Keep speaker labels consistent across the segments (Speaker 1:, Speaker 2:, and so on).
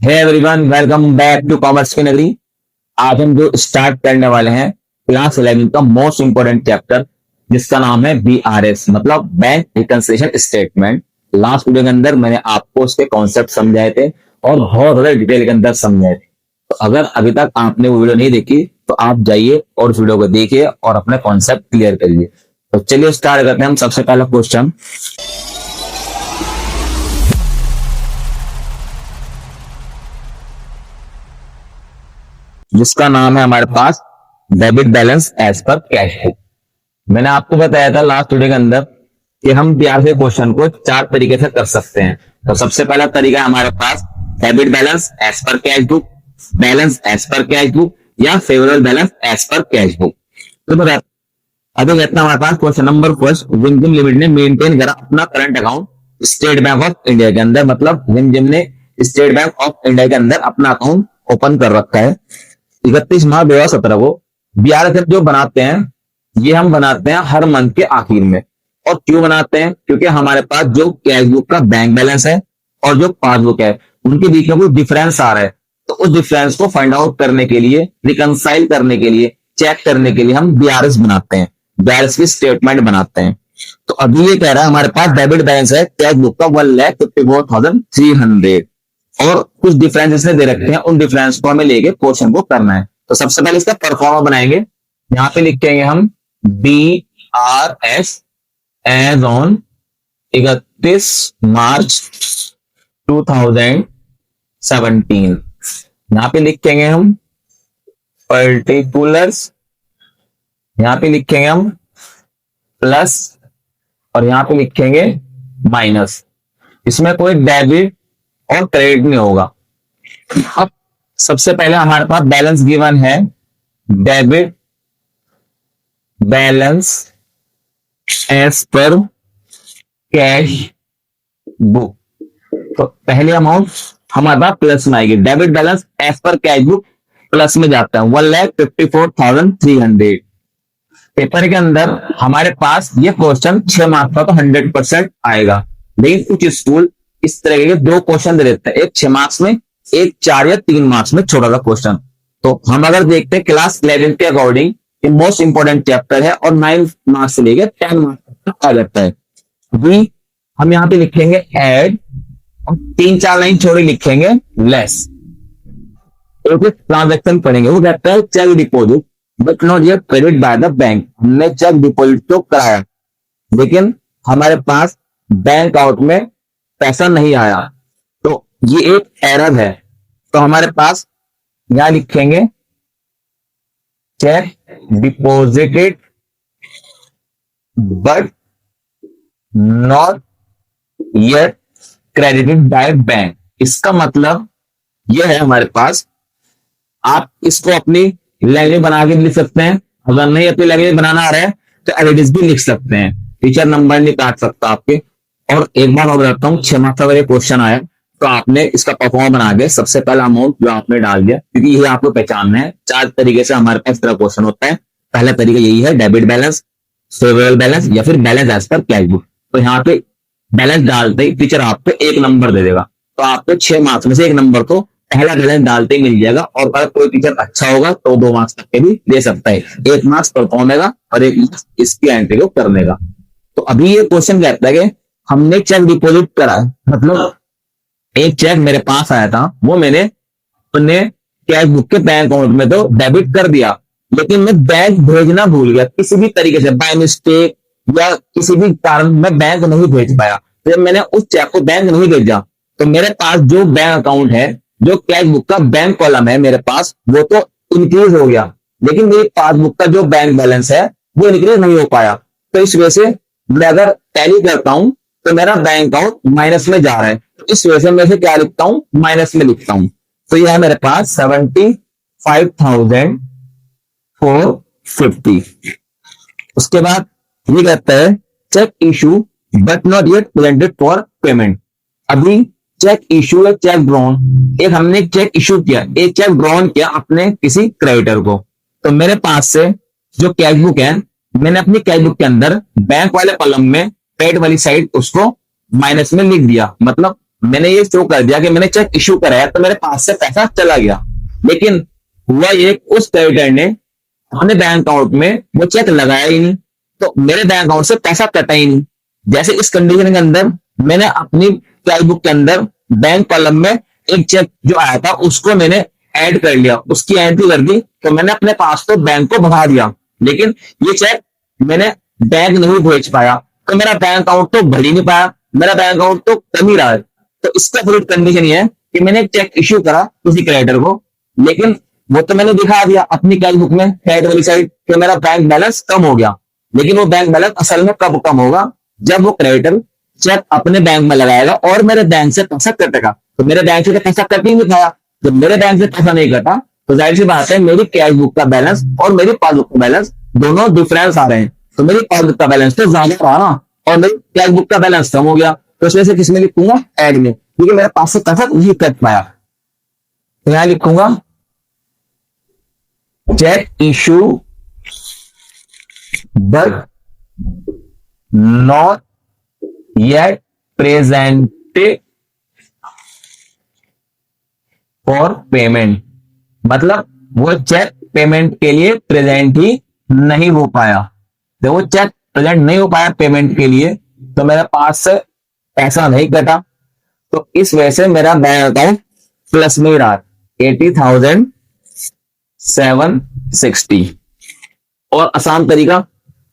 Speaker 1: Hey everyone, welcome back to commerce की नगरी। आज हम जो स्टार्ट करने वाले हैं क्लास 11 का मोस्ट इंपोर्टेंट चैप्टर, जिसका नाम है बीआरएस, मतलब bank reconciliation statement. Last video के अंदर मैंने आपको उसके कॉन्सेप्ट समझाए थे और बहुत ज्यादा डिटेल के अंदर समझाए थे। तो अगर अभी तक आपने वो वीडियो नहीं देखी तो आप जाइए और उस वीडियो को देखिए और अपने कॉन्सेप्ट क्लियर करिए। तो चलिए स्टार्ट करते हैं हम। सबसे पहला क्वेश्चन, जिसका नाम है हमारे पास debit balance as per cash book. मैंने आपको बताया था लास्ट वीडियो के अंदर कि हम बिहार के क्वेश्चन को चार तरीके से कर सकते हैं। तो सबसे पहला तरीका है हमारे पास debit balance as per cash book, balance as per cash book या favourable balance as per cash book. तो बता अभी कहता हमारे पास क्वेश्चन नंबर फर्स्ट, विमजिम लिमिटेड ने मेंटेन करा अपना current account State Bank of India के अंदर, मतलब विमजिम ने स्टेट बैंक ऑफ इंडिया के अंदर अपना अकाउंट ओपन कर रखा है 31 मार्च 2017 को। बीआरएस जो बनाते हैं ये हम बनाते हैं हर मंथ के आखिर में। और क्यों बनाते हैं? क्योंकि हमारे पास जो कैश बुक का बैंक बैलेंस है और जो पासबुक है उनके बीच में कोई डिफरेंस आ रहा है, तो उस डिफरेंस को फाइंड आउट करने के लिए, रिकंसाइल करने के लिए, चेक करने के लिए हम बीआरएस बनाते हैं, बीआरएस की स्टेटमेंट बनाते हैं। तो अभी ये कह रहा है हमारे पास डेबिट बैलेंस है कैश बुक का 1,54,300 और कुछ डिफरेंस इसने दे रखे हैं, उन डिफरेंस को हमें लेके क्वेश्चन को करना है। तो सबसे पहले इसका परफॉर्मा बनाएंगे। यहां पे लिखेंगे हम BRS एज ऑन 31 मार्च 2017। यहां पे लिखेंगे हम पर्टिकुलर्स, यहां पे लिखेंगे हम प्लस और यहां पे लिखेंगे माइनस। इसमें कोई डेबिट और क्रेडिट नहीं होगा। अब सबसे पहले हमारे पास बैलेंस गिवन है, debit balance as per cash book. तो पहले अमाउंट हमारे पास प्लस में आएगी, debit balance as per cash book plus में जाता है 1,54,300। पेपर के अंदर हमारे पास ये क्वेश्चन 6 मार्क्स का तो 100% आएगा, लेकिन कुछ स्कूल इस तरह के दो क्वेश्चन दे देते हैं, एक 6 मार्क्स में, एक 4 या 3 मार्क्स में छोटा सा क्वेश्चन। तो हम अगर देखते हैं क्लास 11 के अकॉर्डिंग ये मोस्ट इंपोर्टेंट चैप्टर है और 9 मार्क्स से लेकर 10 मार्क्स तक आ जाता है। अभी हम यहाँ पे लिखेंगे ऐड और 3-4 लाइन छोड़ी लिखेंगे लेस। एक ट्रांजेक्शन पढ़ेंगे, वो कहता है cheque deposit but not yet credit by the bank. हमने चेक डिपॉजिट तो कराया लेकिन हमारे पास बैंक अकाउंट में पैसा नहीं आया, तो ये एक एरर है। तो हमारे पास यहां लिखेंगे check deposited but not yet credited by bank. इसका मतलब यह है हमारे पास, आप इसको अपनी लैंग्वेज बना के लिख सकते हैं, अगर नहीं अपनी लैंग्वेज बनाना आ रहा है तो एडिटिव भी लिख सकते हैं, टीचर नंबर नहीं काट सकता आपके। और एक बार और बताता हूँ, 6 मार्क्स का अगर क्वेश्चन आया तो आपने इसका परफॉर्म बना के सबसे पहला अमाउंट जो आपने डाल दिया, क्योंकि ये आपको पहचानना है। 4 तरीके से हमारे पास तरह क्वेश्चन होता है। पहला तरीका यही है, डेबिट बैलेंस, फेवरेबल बैलेंस या फिर balance as per cash book. तो यहाँ पे बैलेंस डालते ही टीचर आपको 1 नंबर दे देगा, तो आपको 6 मार्क्स में से 1 नंबर तो पहला बैलेंस डालते ही मिल जाएगा। और अगर कोई टीचर अच्छा होगा तो 2 मार्क्स तक के भी दे सकता है, 1 मार्क्स परफॉर्मेगा और 1 मार्क्स इसकी एंट्री को करने का। तो अभी ये क्वेश्चन कहता है कि हमने चेक डिपॉजिट करा, मतलब एक चेक मेरे पास आया था, वो मैंने अपने कैश बुक के बैंक अकाउंट में तो डेबिट कर दिया, लेकिन मैं बैंक भेजना भूल गया किसी भी तरीके से, बाय मिस्टेक या किसी भी कारण मैं बैंक नहीं भेज पाया। तो जब मैंने उस चेक को बैंक नहीं भेजा तो मेरे पास जो बैंक अकाउंट है, जो कैश बुक का बैंक कॉलम है मेरे पास, वो तो इंक्रीज हो गया, लेकिन मेरी पासबुक का जो बैंक बैलेंस है वो इंक्रीज नहीं हो पाया। तो इस वजह से मैं अगर टैली करता हूं तो मेरा बैंक अकाउंट माइनस में जा रहा है, तो इस वजह से मैं इसे क्या लिखता हूं, माइनस में लिखता हूं। तो यह है मेरे पास 75,450। उसके बाद ये कहता है cheque issue but not yet presented for payment. अभी चेक इशू या चेक ड्रॉन, एक हमने चेक इशू किया, एक चेक ड्रॉन किया अपने किसी क्रेडिटर को। तो मेरे पास से जो कैश बुक है, मैंने अपनी कैश बुक के अंदर बैंक वाले कॉलम में पेड वाली साइड उसको माइनस में लिख दिया, मतलब मैंने ये शो कर दिया कि मैंने चेक इश्यू कराया तो मेरे पास से पैसा चला गया, लेकिन हुआ ये उस क्रेडिटर ने अपने बैंक अकाउंट में वो चेक लगाया ही नहीं, तो मेरे बैंक अकाउंट से पैसा कटा ही नहीं। जैसे इस कंडीशन के अंदर मैंने अपनी कैश बुक के अंदर बैंक कॉलम में एक चेक जो आया था उसको मैंने ऐड कर लिया, उसकी एंट्री कर दी, तो मैंने अपने पास तो बैंक को बढ़ा दिया, लेकिन ये चेक मैंने बैंक नहीं भेज पाया, तो मेरा बैंक अकाउंट तो भर ही नहीं पाया, मेरा बैंक अकाउंट तो कम ही रहा है। तो इसका फुल कंडीशन ये है कि मैंने एक चेक इश्यू करा किसी क्रेडिटर को, लेकिन वो तो मैंने दिखा दिया अपनी कैश बुक में क्रेडिट वाली साइड कि मेरा बैंक बैलेंस कम हो गया, लेकिन वो बैंक बैलेंस असल में कब कम होगा, जब वो क्रेडिटर चेक अपने बैंक में लगाएगा और मेरे बैंक से पैसा कटेगा। तो मेरे बैंक से तो पैसा कट ही नहीं पाया, जब मेरे बैंक से पैसा नहीं कटा तो जाहिर सी बात है मेरी कैश बुक का बैलेंस और मेरी पासबुक का बैलेंस दोनों डिफरेंस आ रहे हैं, तो मेरी पासबुक का बैलेंस तो ज्यादा रहा ना और मेरी कैश बुक का बैलेंस कम हो गया, तो इस वजह से किसमें लिखूंगा, ऐड में, क्योंकि मेरे पास से पैसा नहीं कट पाया। तो यहां लिखूंगा cheque issue but not yet presented for payment, मतलब वो चेक पेमेंट के लिए प्रेजेंट ही नहीं हो पाया। जब वो चेक प्रेजेंट नहीं हो पाया पेमेंट के लिए तो मेरे पास से पैसा नहीं कटा, तो इस वजह से मेरा बैंक अकाउंट प्लस में ही रहा 80,760। और आसान तरीका,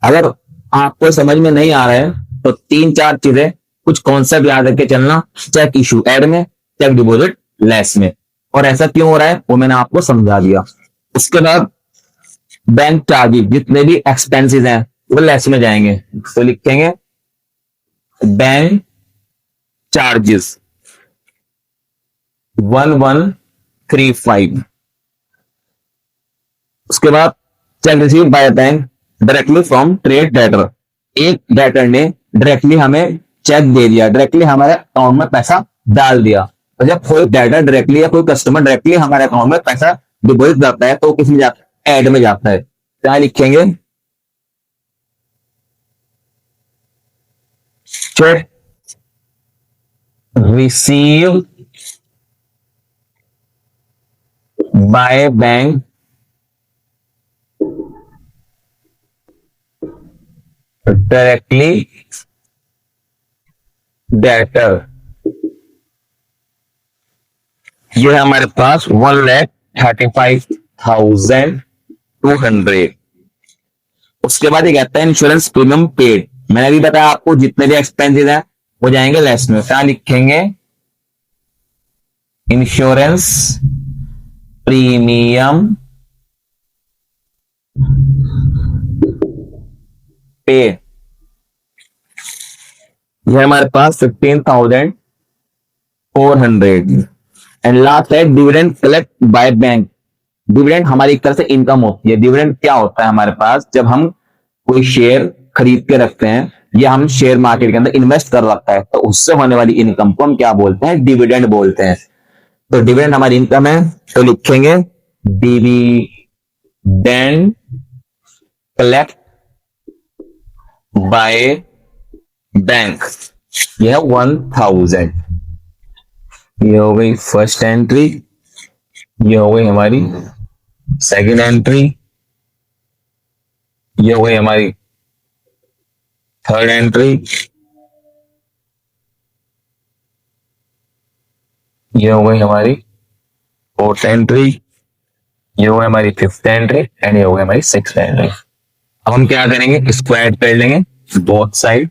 Speaker 1: अगर आपको समझ में नहीं आ रहा है तो 3-4 चीजें कुछ कॉन्सेप्ट याद रख के चलना, चेक इशू ऐड में, चेक डिपॉजिट लेस में, और ऐसा क्यों हो रहा है वो मैंने आपको समझा दिया। उसके बाद बैंक चार्जेस जितने भी एक्सपेंसेस हैं वो लेस में जाएंगे, तो लिखेंगे बैंक चार्जेस 1135। उसके बाद check receive by bank directly from trade debtor, एक डेटर ने डायरेक्टली हमें चेक दे दिया, डायरेक्टली हमारे अकाउंट में पैसा डाल दिया। तो जब कोई डेटर डायरेक्टली या कोई कस्टमर डायरेक्टली हमारे अकाउंट में पैसा डिपॉजिट करता है तो किस में जाता है, ऐड में जाता है। क्या लिखेंगे, check receive by bank directly debtor, ये है हमारे पास 1,35,200। उसके बाद ये कहता है इंश्योरेंस प्रीमियम पेड, मैंने अभी बताया आपको जितने भी एक्सपेंसेस हैं वो जाएंगे लेस में। क्या लिखेंगे, इंश्योरेंस प्रीमियम पे, ये हमारे पास 15,400। एंड लास्ट है dividend collect by bank, dividend हमारी एक तरह से इनकम होती है। डिविडेंड क्या होता है, हमारे पास जब हम कोई शेयर खरीद के रखते हैं या हम शेयर मार्केट के अंदर इन्वेस्ट कर रखता है तो उससे होने वाली इनकम को हम क्या बोलते हैं, डिविडेंड बोलते हैं। तो डिविडेंड हमारी इनकम है, तो लिखेंगे डिविडेंड कलेक्ट बाय बैंक, यह 1,000। ये हो गई फर्स्ट एंट्री, ये हो गई हमारी सेकंड एंट्री, ये हो गई हमारी थर्ड एंट्री, ये हो गई हमारी फोर्थ एंट्री, ये हो गई हमारी फिफ्थ एंट्री एंड ये हो गई हमारी सिक्स्थ एंट्री। अब हम क्या करेंगे, इसको ऐड कर लेंगे बोथ साइड।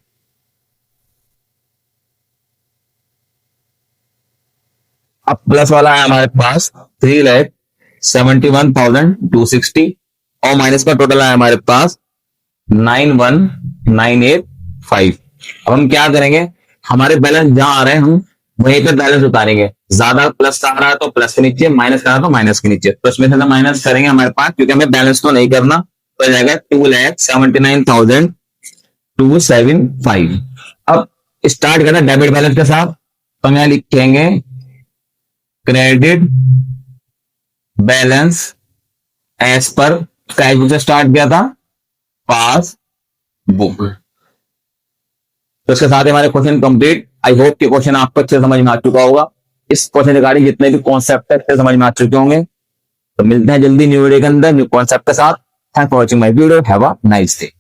Speaker 1: अब प्लस वाला है हमारे पास 3,71,260 और माइनस का टोटल है हमारे पास 91,985। अब हम क्या करेंगे, हमारे बैलेंस जहां आ रहे हैं हम वहीं पे बैलेंस उतारेंगे, ज्यादा प्लस आ रहा है तो प्लस के नीचे, माइनस कर रहा है तो माइनस के नीचे, तो इसमें से माइनस करेंगे हमारे पास, क्योंकि हमें बैलेंस तो नहीं करना, तो जाएगा 2,79,275। अब स्टार्ट करना डेबिट बैलेंस के साथ, तो हम लिखेंगे credit balance as per cash book से स्टार्ट किया था, पास बुक। तो इसके साथ ही हमारे क्वेश्चन कंप्लीट। आई होप कि क्वेश्चन आपको अच्छे समझ में आ चुका होगा। इस क्वेश्चन रिगार्डिंग जितने भी कॉन्सेप्ट है अच्छे समझ में आ चुके होंगे। तो मिलते हैं जल्दी न्यू वीडियो के अंदर न्यू कॉन्सेप्ट के साथ। Thank for watching my video. Have a nice day.